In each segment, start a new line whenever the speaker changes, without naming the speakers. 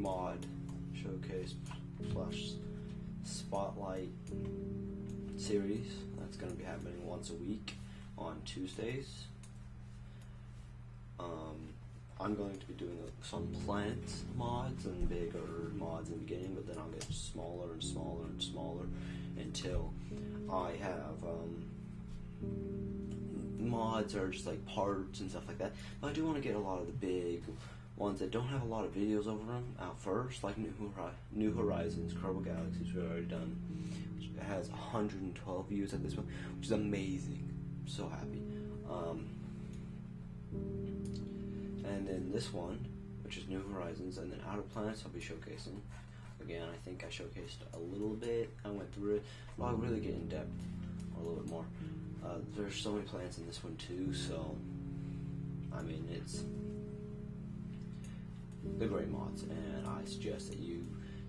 mod showcase slash spotlight series that's going to be happening once a week on Tuesdays. I'm going to be doing some plant mods and bigger mods in the beginning, but then I'll get smaller and smaller and smaller until I have mods or just like parts and stuff like that. But I do want to get a lot of the big ones that don't have a lot of videos over them out first, like New Horizons, Kerbal Galaxies we've already done, which has 112 views at this point, which is amazing. I'm so happy. And then this one, which is New Horizons, and then Outer Planets I'll be showcasing. Again, I think I showcased a little bit. I went through it, but I'll really get in depth a little bit more. There's so many plants in this one too, so I mean they're great mods, and I suggest that you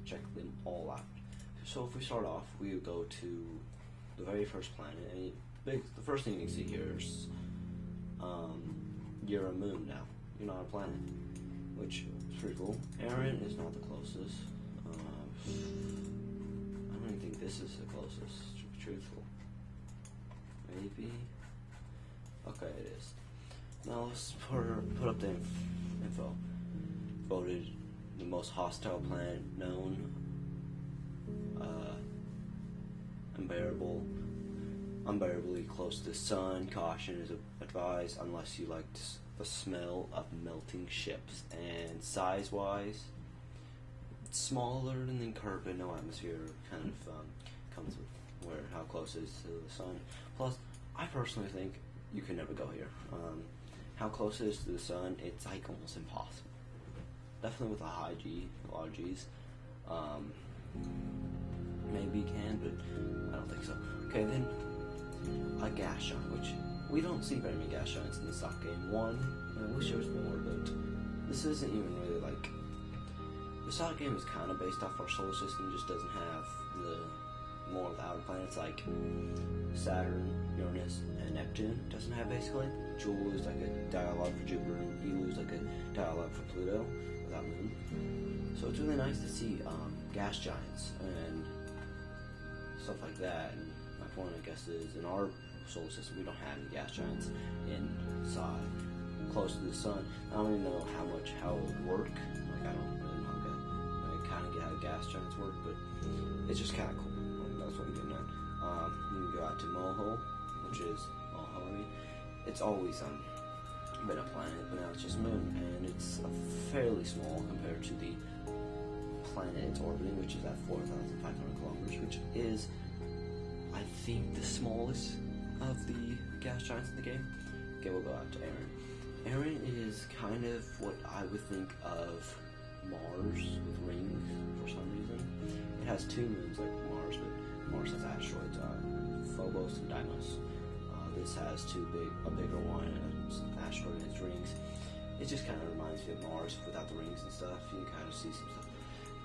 check them all out. So if we start off, we go to the very first planet, and the first thing you can see here is you're a moon now. You're not a planet, which is pretty cool. Aaron is not the closest. I don't even think this is the closest, to be truthful. Maybe? Okay, it is. Now let's put up the info. Voted the most hostile planet known. Unbearably close to the sun. Caution is advised unless you like the smell of melting ships. And size-wise, it's smaller than Kerbal. No atmosphere kind of comes with how close it is to the sun. Plus, I personally think you can never go here. How close it is to the sun, it's like almost impossible. Definitely with a high G, a lot of G's. Maybe you can, but I don't think so. Okay, then a gas giant, which we don't see very many gas giants in the stock game. One, I wish there was more, but this isn't even really like. The stock game is kind of based off our solar system, just doesn't have more of the outer planets like Saturn, Uranus, and Neptune. Doesn't have basically. Joule is like a dialogue for Jupiter, and Elu is like a dialogue for Pluto without moon. So it's really nice to see gas giants and stuff like that. And my point, I guess, is in our solar system we don't have any gas giants inside close to the sun. I don't even know how it would work. Like I don't really know. I kind of get how gas giants work, but it's just kind of cool. That's what I'm getting at. You can go out to Moho, which is Moho. I mean, it's always been a planet, but now it's just moon, and it's fairly small compared to the planet it's orbiting, which is at 4,500 kilometers, which is, I think, the smallest of the gas giants in the game. Okay, we'll go out to Aaron. Aaron is kind of what I would think of Mars with rings for some reason. It has two moons like Mars, but Mars has asteroids, Phobos and Deimos. This has a bigger one, and an asteroid and its rings. It just kind of reminds me of Mars without the rings and stuff. You can kind of see some stuff.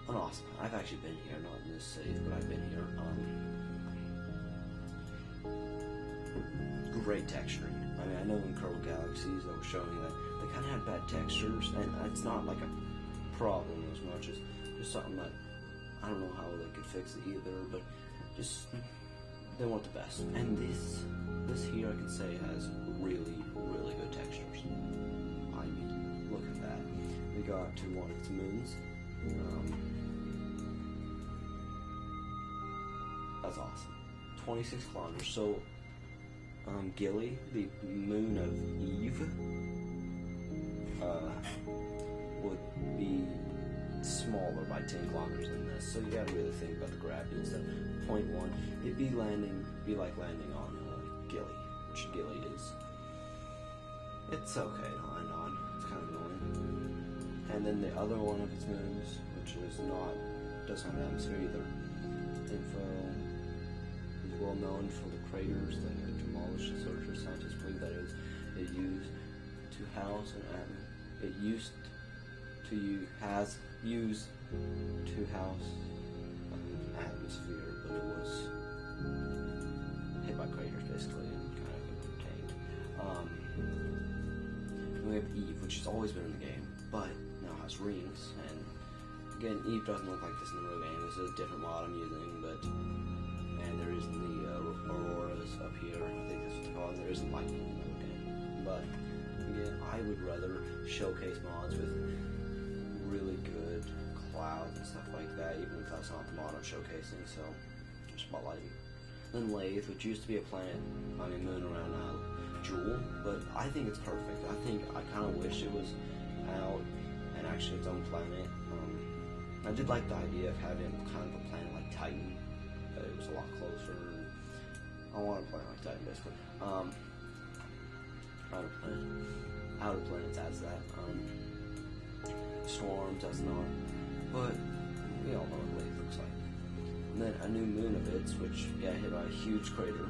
And awesome. I've actually been here, not in this city, but I've been here. Great texturing. I mean, I know in Kerbal Galaxies they were showing that they kind of had bad textures, and it's not like a problem as much as just something that I don't know how they could fix it either, but just they weren't the best. And this here I can say has really, really good textures. I mean, look at that. We got to one of its moons. That's awesome. 26 kilometers. So, Gilly, the moon of Eve, would be smaller by 10 kilometers than this. So you gotta really think about the gravity and stuff. Point one, it'd be like landing on Gilly, which Gilly is. It's okay to land on. It's kind of annoying. And then the other one of its moons, which doesn't have an atmosphere either. Info is well known for the craters that have demolished. Researchers, scientists believe that it used to house an atmosphere. It has used to house an atmosphere, but it was hit by craters basically and kind of contained. We have Eve, which has always been in the game, but now has rings, and again, Eve doesn't look like this in the real game. This is a different mod I'm using, but and there isn't the auroras up here. I think that's what they're called. There isn't light in the real game, but again, I would rather showcase mods with really good clouds and stuff like that, even if that's not the mod I'm showcasing. So, spotlighting. Then Lathe, which used to be a planet, moon around Jewel, but I think it's perfect. I kind of wish it was out and actually its own planet. I did like the idea of having kind of a planet like Titan, but it was a lot closer. I want a planet like Titan, basically. Outer planets has that. Storms does not, but we all know what Lathe looks like. And then a new moon of its, which got hit by a huge crater.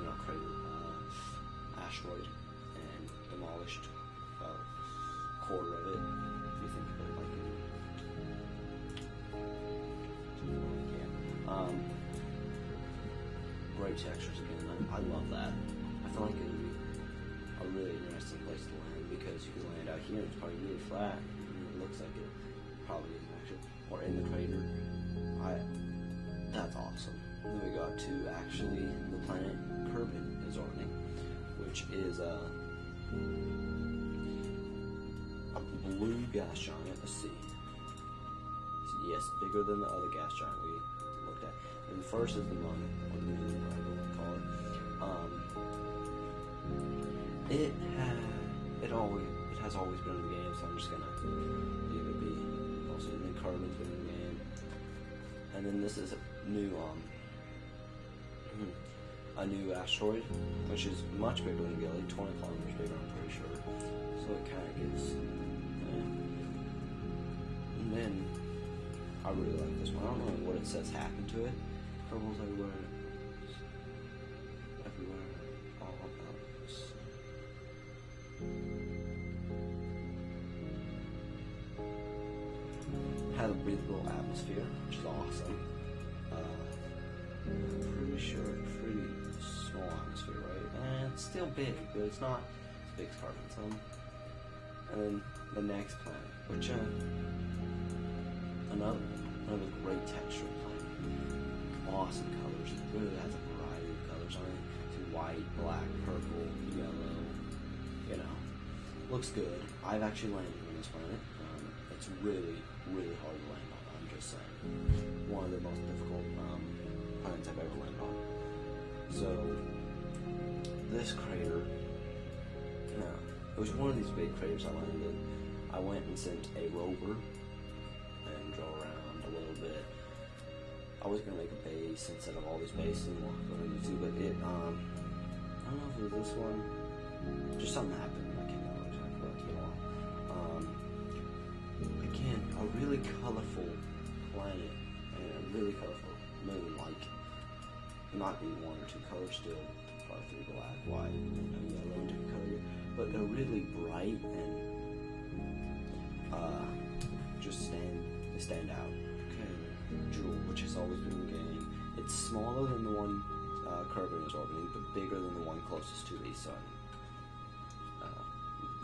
Not crater, asteroid, and demolished a quarter of it. If you think of it like it. Yeah. Great textures again. I love that. I feel like it would be a really interesting place to land because you can land out here and it's probably really flat. It looks like it probably isn't actually. Or in the crater. That's awesome. Then we got to actually the planet Kerbin is orbiting, which is a blue gas giant. Let's see. Yes, bigger than the other gas giant we looked at. And the first is the moon, or the moon, whatever you call it. It has always been in the game, so I'm just gonna leave it be. Also, then Kerbin's been in the game, and then this is a new asteroid, which is much bigger than Gilly, 20 kilometers bigger, I'm pretty sure. So it kind of gives. And then I really like this one. I don't know what it says happened to it. Purples everywhere. All about this. Had a breathable atmosphere, which is awesome. I'm pretty sure it's pretty small atmosphere, right? And it's still big, but it's not as big as carbon. And then the next planet, which another great texture planet. Awesome colors. It really has a variety of colors on it. It's white, black, purple, yellow. You know, looks good. I've actually landed on this planet. It's really, really hard to land on. I'm just saying, one of the most difficult planets I've ever landed on. So this crater, it was one of these big craters I landed in. I went and sent a rover and drove around a little bit. I was gonna make a base instead of all these bases and walk over YouTube, but it I don't know if it was this one. Just something happened. I can't remember exactly what. It's been a while. Again, a really colorful planet and a really colorful moon. Like, not being one or two colors still, probably three: black, white, and yellow, and different colors. But they're really bright and just stand out. Okay, Jewel, which has always been in the game. It's smaller than the one Kerbin is orbiting, but bigger than the one closest to these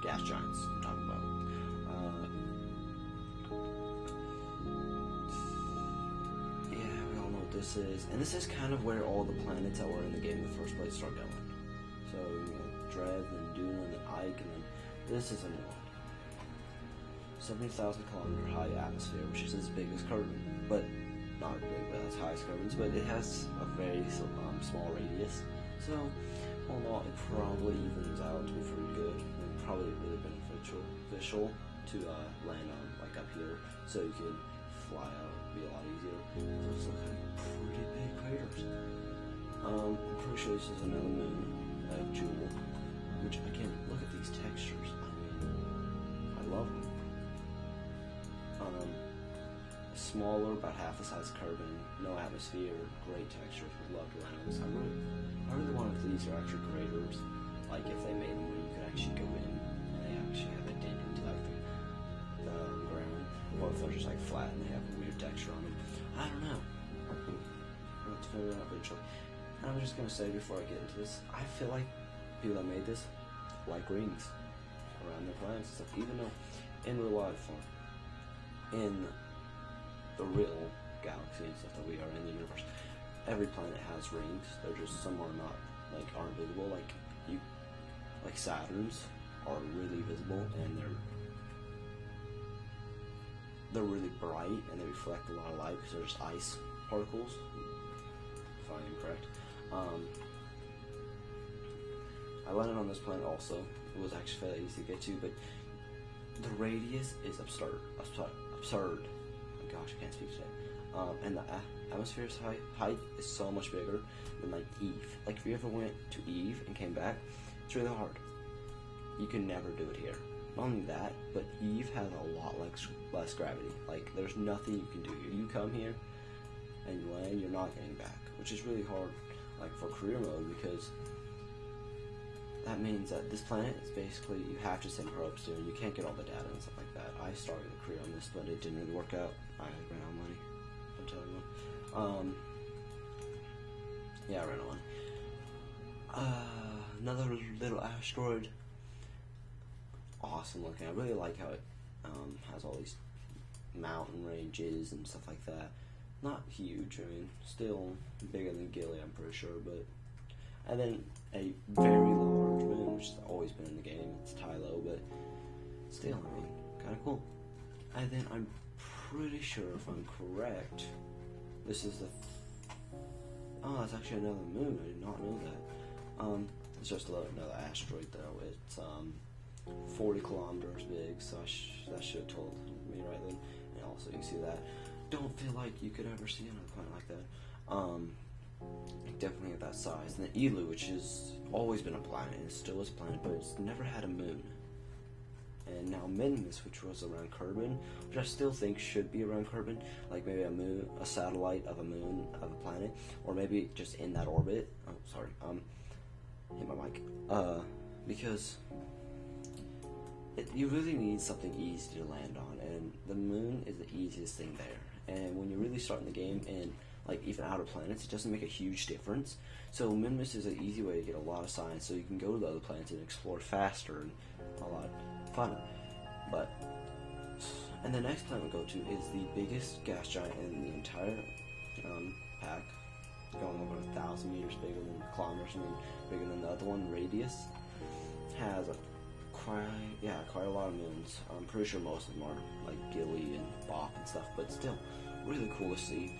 gas giants I'm talking about. Yeah, we all know what this is. And this is kind of where all the planets that were in the game in the first place start going. So, Dread, and Duna, and Ike, and then this is a new one. 70,000 kilometer high atmosphere, which is as big as Kerbin, but not as big, but as high as Kerbin's, but it has a very small radius. So, all in all, it probably evens out to be pretty good, and probably really beneficial to land on, like up here, so you can fly out, it'd be a lot easier. Those look like pretty big craters. I'm pretty sure this is another moon, Jewel, which again, look at these textures. I mean, I love them. Smaller, about half the size of Kerbin, no atmosphere, great textures, would love to land on this. I really wonder if these are actually craters, like if they made them where you could actually go in and they actually have a dent into like the ground, or if they're just like flat and they have a weird texture on them. I don't know. We'll have to figure it out eventually. And I'm just gonna say before I get into this, I feel like people that made this like rings around their planets and stuff, even though in real life, in the real galaxy and stuff that we are in the universe, every planet has rings. They're just some are not aren't visible. Like Saturn's are really visible, and they're really bright, and they reflect a lot of light because they're just ice particles, if I am correct. I landed on this planet also. It was actually fairly easy to get to, but the radius is absurd. Oh my gosh, I can't speak today. And the atmosphere's height is so much bigger than Eve. Like if you ever went to Eve and came back, it's really hard. You can never do it here. Not only that, but Eve has a lot less gravity. Like there's nothing you can do here. You come here and you land, you're not getting back, which is really hard. For career mode, because that means that this planet is basically, you have to send probes to, and you can't get all the data and stuff like that. I started a career on this, but it didn't really work out. I ran out of money. Don't tell anyone. Yeah, I ran out of money. Another little asteroid. Awesome looking. I really like how it has all these mountain ranges and stuff like that. Not huge, I mean, still bigger than Gilly, I'm pretty sure, but... And then a very large moon, which has always been in the game. It's Tylo, but still, I mean, kind of cool. And then I'm pretty sure, if I'm correct, this is the... Oh, it's actually another moon. I did not know that. It's just another asteroid, though. It's 40 kilometers big, so that should have told me right then. And also, you can see that. Don't feel like you could ever see another planet like that. Definitely at that size. And then Elu, which has always been a planet, and it still is a planet, but it's never had a moon. And now Minmus, which was around Kerbin, which I still think should be around Kerbin, like maybe a satellite of a moon of a planet, or maybe just in that orbit. Oh, sorry. Hit my mic. Because you really need something easy to land on, and the moon is the easiest thing there. And when you're really starting the game, and even outer planets, it doesn't make a huge difference. So Minmus is an easy way to get a lot of science, so you can go to the other planets and explore faster and a lot funner. And the next planet we'll go to is the biggest gas giant in the entire pack, going over 1,000 meters bigger than kilometers, and then bigger than the other one. Radius has quite a lot of moons. I'm pretty sure most of them are like Gilly and Bop and stuff, but still really cool to see.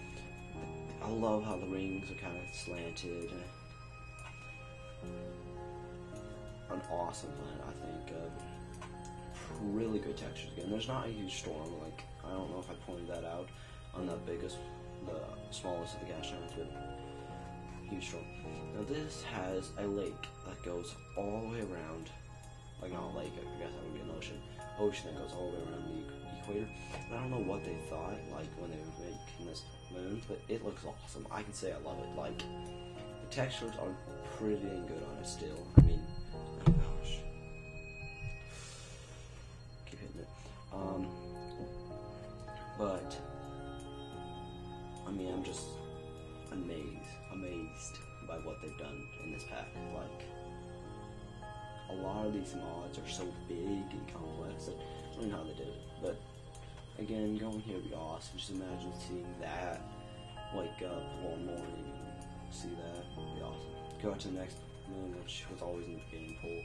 I love how the rings are kind of slanted. An awesome planet, I think. Really good textures again. There's not a huge storm. I don't know if I pointed that out on the smallest of the gas giants, but huge storm. Now this has a lake that goes all the way around. Not a lake, I guess that would be an ocean that goes all the way around the equator. And I don't know what they thought, when they were making this moon, but it looks awesome. I can say I love it. The textures are pretty dang good on it still. I mean, oh gosh. Keep hitting it. But, I mean, I'm just amazed by what they've done in this pack. A lot of these mods are so big and complex that I don't know how they did it. But again, going here would be awesome. Just imagine seeing that. Wake up one morning and see that. Would be awesome. Go out to the next moon, which was always in the game pool.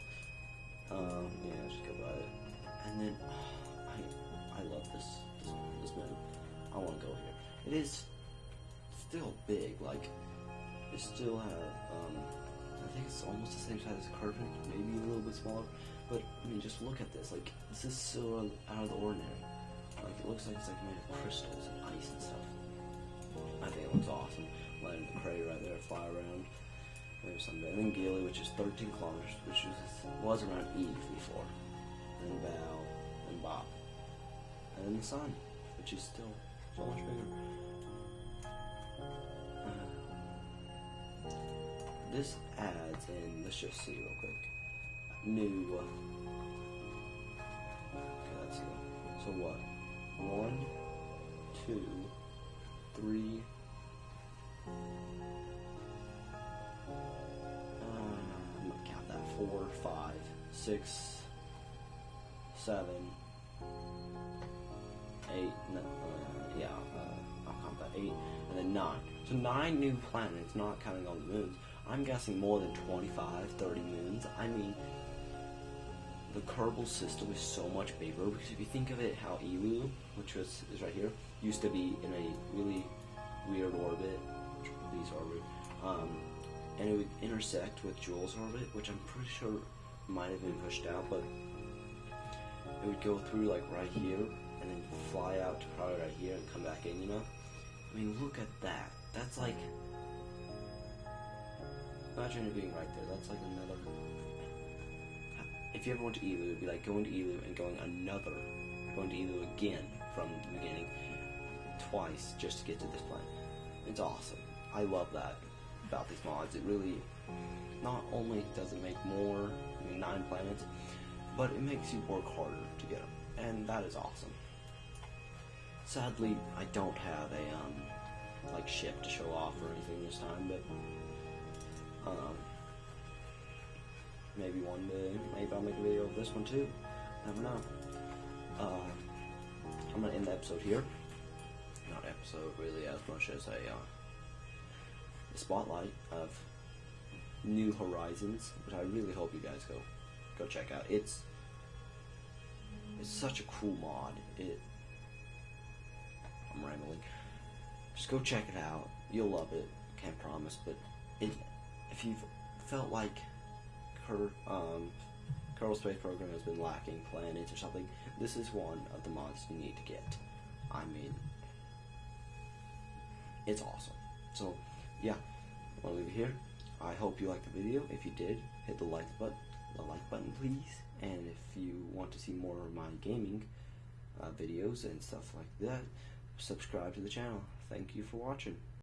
Yeah, just go by it. And then I love this moon. I want to go here. It is still big. It still have I think it's almost the same size as Kerbin, maybe a little bit smaller, but I mean, just look at this. This is so out of the ordinary. It looks like it's made of crystals and ice and stuff. I think it looks awesome. Landing the crater right there, fly around. Maybe someday. And then Gilly, which is 13 kilometers, which was around Eve before. And then Val, and Bop. And then the Sun, which is still so much bigger. This adds in, let's just see real quick, new, okay, let's see, so what, 1, 2, 3, I'm gonna count that, 4, 5, 6, 7, 8, 9. So 9 new planets, not counting all the moons. I'm guessing more than 25, 30 moons. I mean, the Kerbal system is so much bigger, because if you think of it, how Elu, which is right here, used to be in a really weird orbit, Lee's orbit, and it would intersect with Jules' orbit, which I'm pretty sure might have been pushed out, but it would go through like right here, and then fly out to probably right here and come back in, you know? I mean, look at that. That's like, imagine it being right there. That's like another, if you ever went to Elu, it would be like going to Elu and going to Elu again from the beginning, twice, just to get to this planet. It's awesome. I love that about these mods. It really, not only does it make more, 9 planets, but it makes you work harder to get them, and that is awesome. Sadly, I don't have a like ship to show off or anything this time, but maybe one day, maybe I'll make a video of this one too. Never know. I'm gonna end the episode here. Not episode really as much as a spotlight of New Horizons, which I really hope you guys go check out. It's such a cool mod. I'm rambling. Just go check it out. You'll love it. Can't promise, but if you've felt like Kerbal Space Program has been lacking planets or something, this is one of the mods you need to get. I mean, it's awesome. So, yeah, I'm gonna leave it here. I hope you liked the video. If you did, hit the like button, please. And if you want to see more of my gaming videos and stuff like that, subscribe to the channel. Thank you for watching.